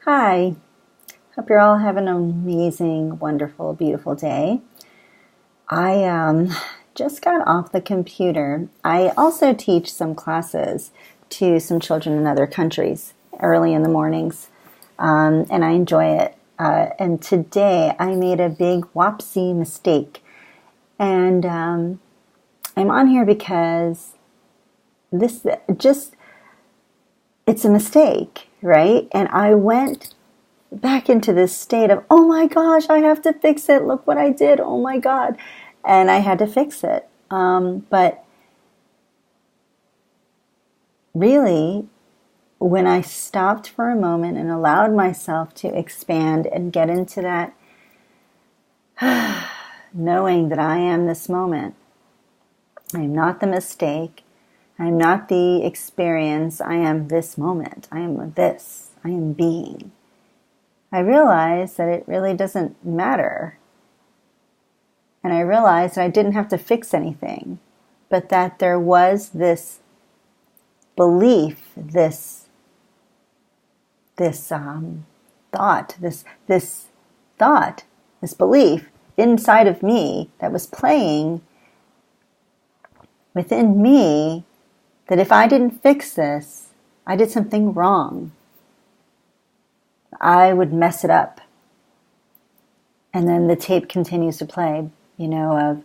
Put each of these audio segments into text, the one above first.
Hi, hope you're all having an amazing, wonderful, beautiful day. I just got off the computer. I also teach some classes to some children in other countries early in the mornings, and I enjoy it. And today I made a big whoopsie mistake. And I'm on here because this just, it's a mistake, right? And I went back into this state of, oh my gosh, I have to fix it. Look what I did. Oh my God. And I had to fix it. But really, when I stopped for a moment and allowed myself to expand and get into that knowing that I am this moment, I am not the mistake. I am not the experience. I am this moment. I am this. I am being. I realized that it really doesn't matter. And I realized that I didn't have to fix anything, but that there was this belief, this thought, this belief inside of me that was playing within me that if I didn't fix this, I did something wrong. I would mess it up. And then the tape continues to play, of,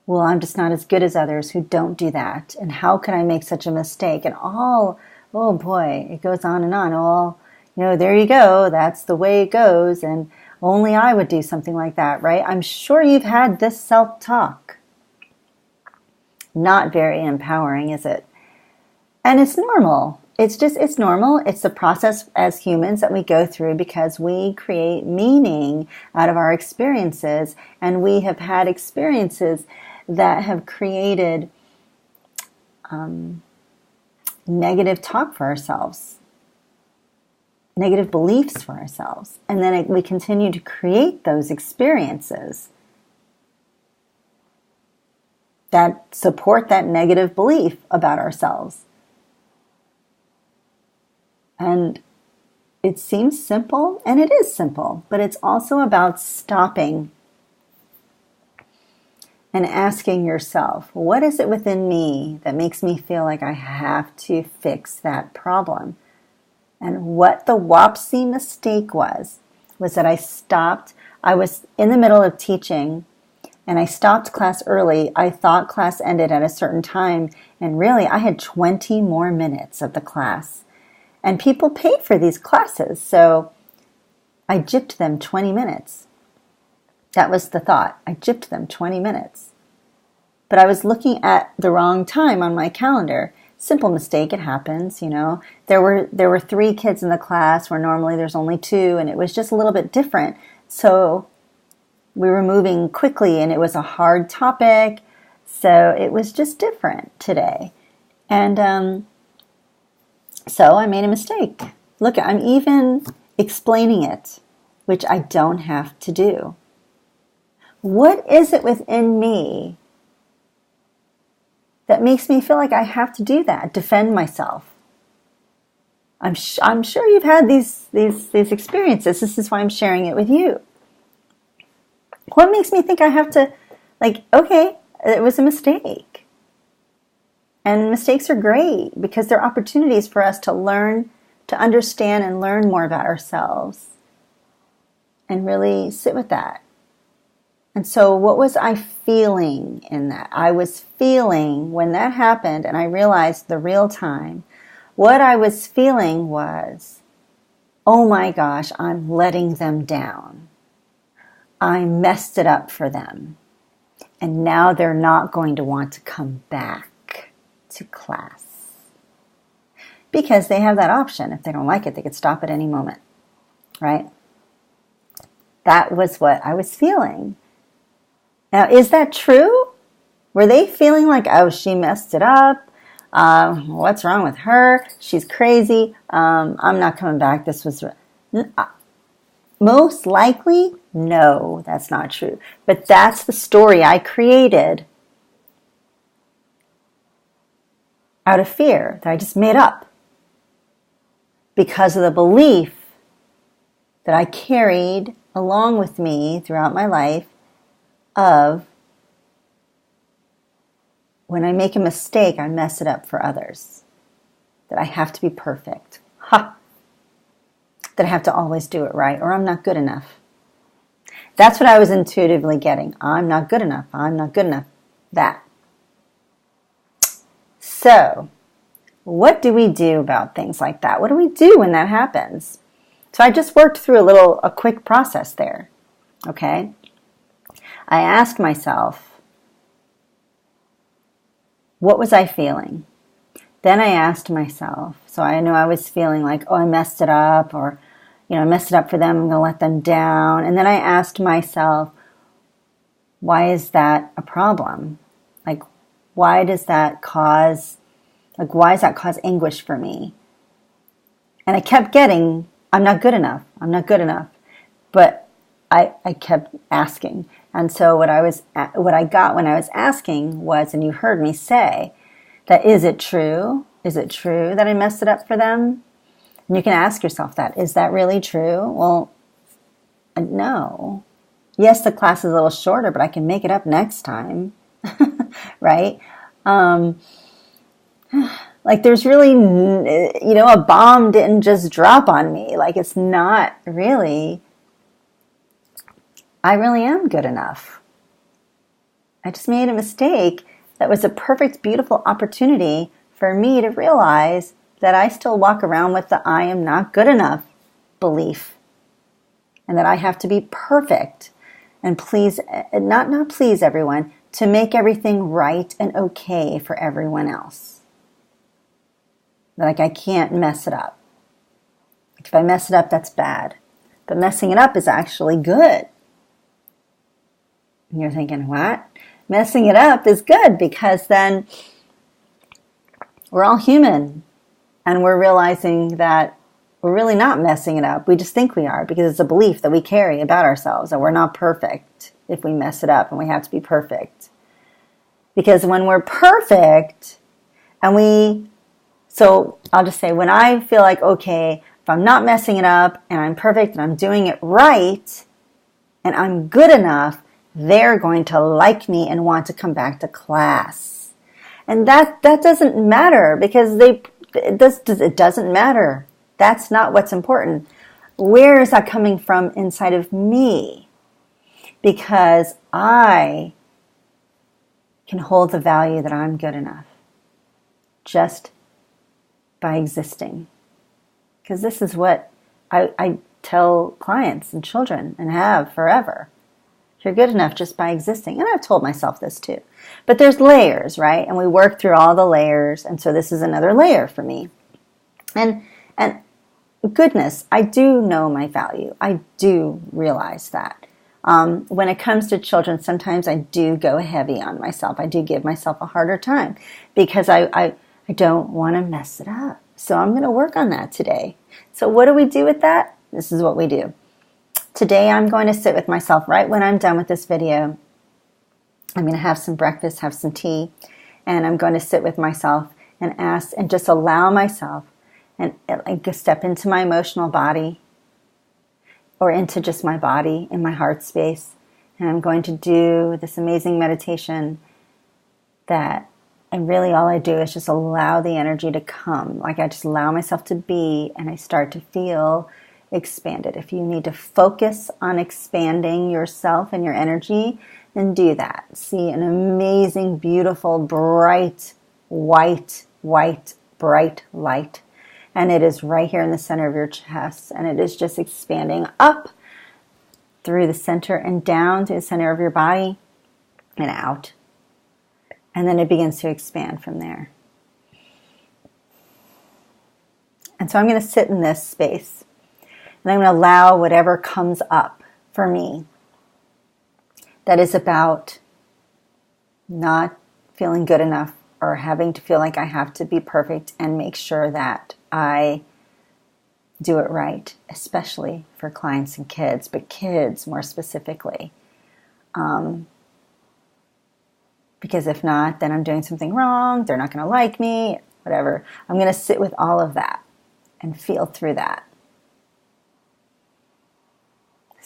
well, I'm just not as good as others who don't do that. And how can I make such a mistake? And oh boy, it goes on and on. There you go. That's the way it goes. And only I would do something like that, right? I'm sure you've had this self-talk. Not very empowering, is it? And it's normal. It's normal. It's the process as humans that we go through because we create meaning out of our experiences. And we have had experiences that have created negative talk for ourselves, negative beliefs for ourselves. And then we continue to create those experiences that support that negative belief about ourselves. And it seems simple, and it is simple, but it's also about stopping and asking yourself, what is it within me that makes me feel like I have to fix that problem? And what the whoopsie mistake was that I stopped. I was in the middle of teaching, and I stopped class early. I thought class ended at a certain time, and really I had 20 more minutes of the class. And people pay for these classes, so I gypped them 20 minutes. That was the thought. I gypped them 20 minutes. But I was looking at the wrong time on my calendar. Simple mistake, it happens, There were 3 kids in the class where normally there's only 2, and it was just a little bit different. So we were moving quickly, and it was a hard topic, so it was just different today. And so I made a mistake. Look, I'm even explaining it, which I don't have to do. What is it within me that makes me feel like I have to do that, defend myself? I'm sure you've had these experiences. This is why I'm sharing it with you. What makes me think I have to, okay, it was a mistake. And mistakes are great because they're opportunities for us to learn, to understand and learn more about ourselves and really sit with that. And so what was I feeling in that? I was feeling when that happened and I realized the real time, what I was feeling was, oh my gosh, I'm letting them down. I messed it up for them. And now they're not going to want to come back to class because they have that option. If they don't like it, they could stop at any moment, right? That was what I was feeling. Now, is that true? Were they feeling like, oh, she messed it up? What's wrong with her? She's crazy. I'm not coming back. This was most likely, no, that's not true. But that's the story I created out of fear that I just made up because of the belief that I carried along with me throughout my life of when I make a mistake, I mess it up for others. That I have to be perfect. Ha! That I have to always do it right, or I'm not good enough. That's what I was intuitively getting. I'm not good enough. I'm not good enough. That. So, what do we do about things like that? What do we do when that happens? So I just worked through a quick process there. Okay? I asked myself, what was I feeling? Then I asked myself, so I know I was feeling like, oh, I messed it up, or, I messed it up for them, I'm going to let them down. And then I asked myself, why is that a problem? Like, why does that cause anguish for me? And I kept getting, I'm not good enough. I'm not good enough. But I kept asking. And so what I got when I was asking was, and you heard me say, that is it true? Is it true that I messed it up for them? And you can ask yourself that. Is that really true? Well, no. Yes, the class is a little shorter, but I can make it up next time. Right? Like there's really, a bomb didn't just drop on me. Like it's not really, I really am good enough. I just made a mistake that was a perfect, beautiful opportunity for me to realize that I still walk around with the I am not good enough belief. And that I have to be perfect and please, not please everyone, to make everything right and okay for everyone else. Like I can't mess it up. If I mess it up, that's bad. But messing it up is actually good. And you're thinking, what? Messing it up is good because then we're all human. And we're realizing that we're really not messing it up. We just think we are because it's a belief that we carry about ourselves that we're not perfect if we mess it up and we have to be perfect. Because when we're perfect so I'll just say when I feel like, okay, if I'm not messing it up and I'm perfect and I'm doing it right and I'm good enough, they're going to like me and want to come back to class. And that doesn't matter because it doesn't matter. That's not what's important. Where is that coming from inside of me? Because I can hold the value that I'm good enough just by existing. Because this is what I tell clients and children and have forever. You're good enough just by existing. And I've told myself this too. But there's layers, right? And we work through all the layers. And so this is another layer for me. And goodness, I do know my value. I do realize that. When it comes to children, sometimes I do go heavy on myself. I do give myself a harder time because I don't want to mess it up. So I'm going to work on that today. So what do we do with that? This is what we do. Today I'm going to sit with myself right when I'm done with this video. I'm going to have some breakfast, have some tea, and I'm going to sit with myself and ask and just allow myself and step into my emotional body or into just my body in my heart space. And I'm going to do this amazing meditation and really all I do is just allow the energy to come. Like I just allow myself to be and I start to feel expanded. If you need to focus on expanding yourself and your energy, then do that. See an amazing, beautiful, bright, white, bright light. And it is right here in the center of your chest. And it is just expanding up through the center and down to the center of your body and out. And then it begins to expand from there. And so I'm going to sit in this space. And I'm going to allow whatever comes up for me that is about not feeling good enough or having to feel like I have to be perfect and make sure that I do it right, especially for clients and kids, but kids more specifically. Because if not, then I'm doing something wrong. They're not going to like me, whatever. I'm going to sit with all of that and feel through that.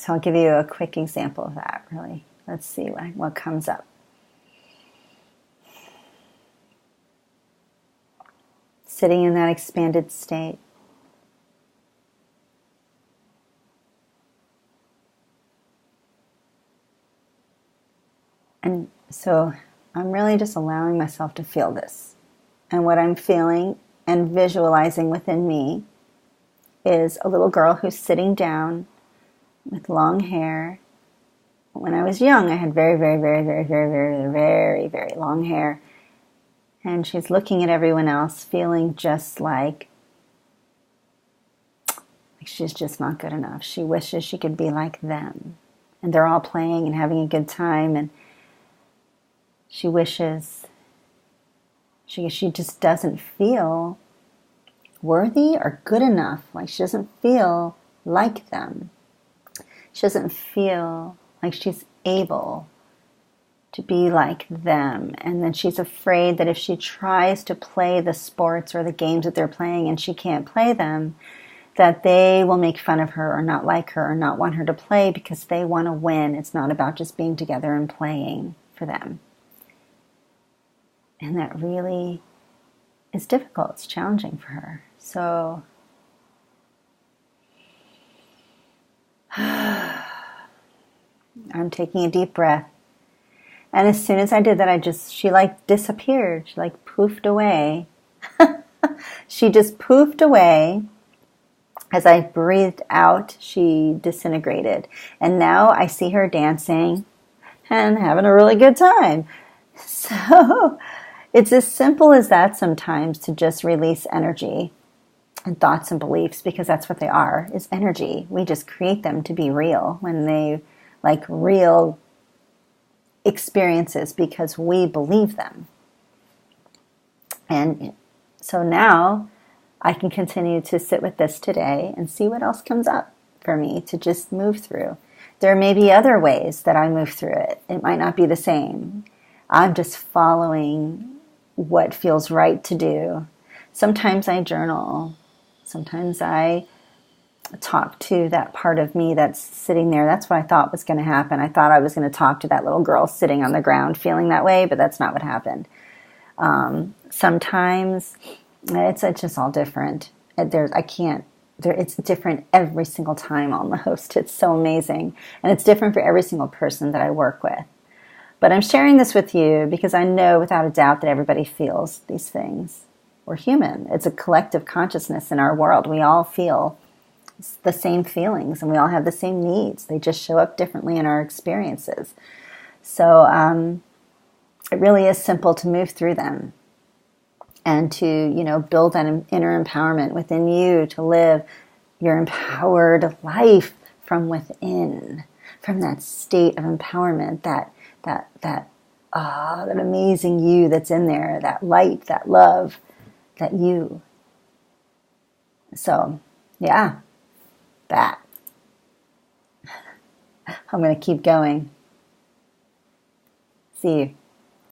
So I'll give you a quick example of that, really. Let's see what comes up. Sitting in that expanded state. And so I'm really just allowing myself to feel this. And what I'm feeling and visualizing within me is a little girl who's sitting down with long hair. When I was young, I had very, very, very, very, very, very, very, very long hair. And she's looking at everyone else, feeling just like she's just not good enough. She wishes she could be like them. And they're all playing and having a good time. And she wishes she just doesn't feel worthy or good enough. Like she doesn't feel like them. She doesn't feel like she's able to be like them. And then she's afraid that if she tries to play the sports or the games that they're playing and she can't play them, that they will make fun of her or not like her or not want her to play because they want to win. It's not about just being together and playing for them. And that really is difficult. It's challenging for her. So I'm taking a deep breath. And as soon as I did that, she like disappeared. She like poofed away. She just poofed away. As I breathed out, she disintegrated. And now I see her dancing and having a really good time. So it's as simple as that sometimes, to just release energy and thoughts and beliefs, because that's what they are, is energy. We just create them to be real when they like real experiences because we believe them. And so now I can continue to sit with this today and see what else comes up for me to just move through. There may be other ways that I move through it. It might not be the same. I'm just following what feels right to do. Sometimes I journal. Sometimes I talk to that part of me that's sitting there. That's what I thought was going to happen. I thought I was going to talk to that little girl sitting on the ground feeling that way, but that's not what happened. Sometimes it's just all different. It's different every single time almost. It's so amazing. And it's different for every single person that I work with. But I'm sharing this with you because I know without a doubt that everybody feels these things. We're human. It's a collective consciousness in our world. We all feel the same feelings and we all have the same needs. They just show up differently in our experiences. So it really is simple to move through them and to, build that inner empowerment within you to live your empowered life from within, from that state of empowerment, that amazing you that's in there, that light, that love, that you. So, yeah, that. I'm going to keep going. See you.